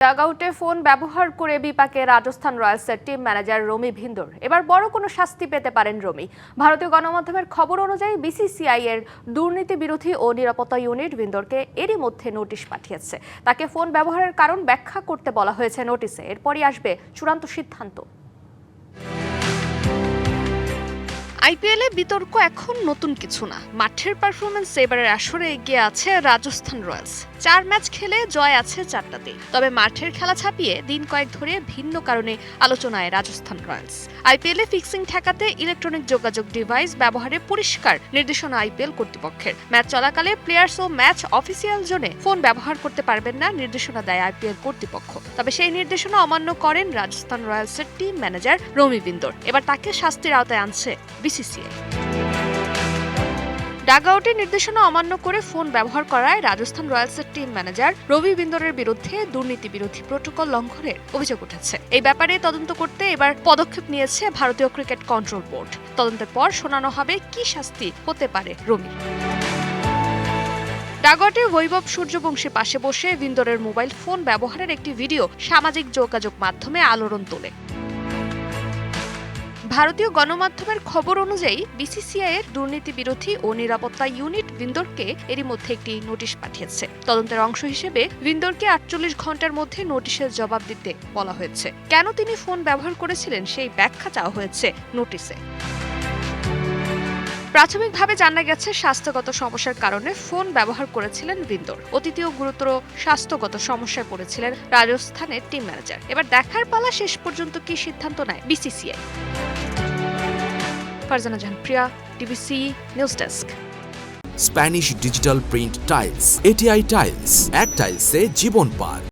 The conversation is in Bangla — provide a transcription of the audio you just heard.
ডাগআউটে ফোন ব্যবহার করে বিপাকে রাজস্থান রয়্যালসের টিম ম্যানেজার রমি ভিন্দর। এবার বড় কোনো শাস্তি পেতে পারেন রমি। ভারতীয় গণমাধ্যমের খবর অনুযায়ী বিসিসিআই এর দুর্নীতি বিরোধী ও নিরাপত্তা ইউনিট ভিন্দরকে এরই মধ্যে নোটিশ পাঠিয়েছে। তাকে ফোন ব্যবহারের কারণ ব্যাখ্যা করতে বলা হয়েছে নোটিশে। এরপরই আসবে চূড়ান্ত সিদ্ধান্ত। আইপিএলে বিতর্ক এখন নতুন কিছু না। মাঠের পারফরমেন্স এবারের আসরে এগিয়ে আছে রাজস্থান রয়্যালস। 4 ম্যাচ খেলে জয় আছে 4টাতেই। তবে মাঠের খেলা ছাপিয়ে দিন কয়েক ধরে ভিন্ন কারণে আলোচনায় রাজস্থান রয়্যালস। আইপিএলে ফিক্সিং ঠেকাতে ইলেকট্রনিক যোগাযোগ ডিভাইস ব্যবহারে পরিষ্কার নির্দেশনা আইপিএল কর্তৃপক্ষের। ম্যাচ চলাকালে প্লেয়ার্স ও ম্যাচ অফিসিয়াল জোনে ফোন ব্যবহার করতে পারবেন না নির্দেশনা দেয় আইপিএল কর্তৃপক্ষ। তবে সেই নির্দেশনা অমান্য করেন রাজস্থান রয়্যালসের টিম ম্যানেজার রমি ভিন্দর। এবার তাকে শাস্তির আওতায় আনছে বিসিসিআই। ডাগআউটের নির্দেশনা অমান্য করে ফোন ব্যবহার করায় রাজস্থান রয়্যালসের টিম ম্যানেজার রবি ভিন্দরের বিরুদ্ধে দুর্নীতি বিরোধী প্রটোকল লঙ্ঘনের অভিযোগ উঠেছে। এই ব্যাপারে তদন্ত করতে এবার পদক্ষেপ নিয়েছে ভারতীয় ক্রিকেট কন্ট্রোল বোর্ড। তদন্তের পর শোনানো হবে কি শাস্তি হতে পারে রমি। ডাগআউটে বৈভব সূর্যবংশীর পাশে বসে ভিন্দরের মোবাইল ফোন ব্যবহারের একটি ভিডিও সামাজিক যোগাযোগ মাধ্যমে আলোড়ন তোলে। ভারতীয় গণমাধ্যমের খবর অনুযায়ী বিসিসিআই এর দুর্নীতি বিরোধী ও নিরাপত্তা ইউনিট ভিন্দরকে এরই মধ্যে একটি নোটিশ পাঠিয়েছে। তদন্তের অংশ হিসেবে ভিন্দরকে 48 ঘন্টার মধ্যে নোটিশের জবাব দিতে বলা হয়েছে। কেন তিনি ফোন ব্যবহার করেছিলেন সেই ব্যাখ্যা চাওয়া হয়েছে নোটিশে। প্রাথমিকভাবে জানা গেছে স্বাস্থ্যগত সমস্যার কারণে ফোন ব্যবহার করেছিলেন ভিন্দর। অতীতেও গুরুতর স্বাস্থ্যগত সমস্যায় পড়েছিলেন রাজস্থানের টিম ম্যানেজার। এবার দেখার পালা শেষ পর্যন্ত কি সিদ্ধান্ত নেয় BCCI. Farzana Jahan Priya, TVC news desk. Spanish digital print tiles, ATI tiles, এক টাইলসে জীবন পার।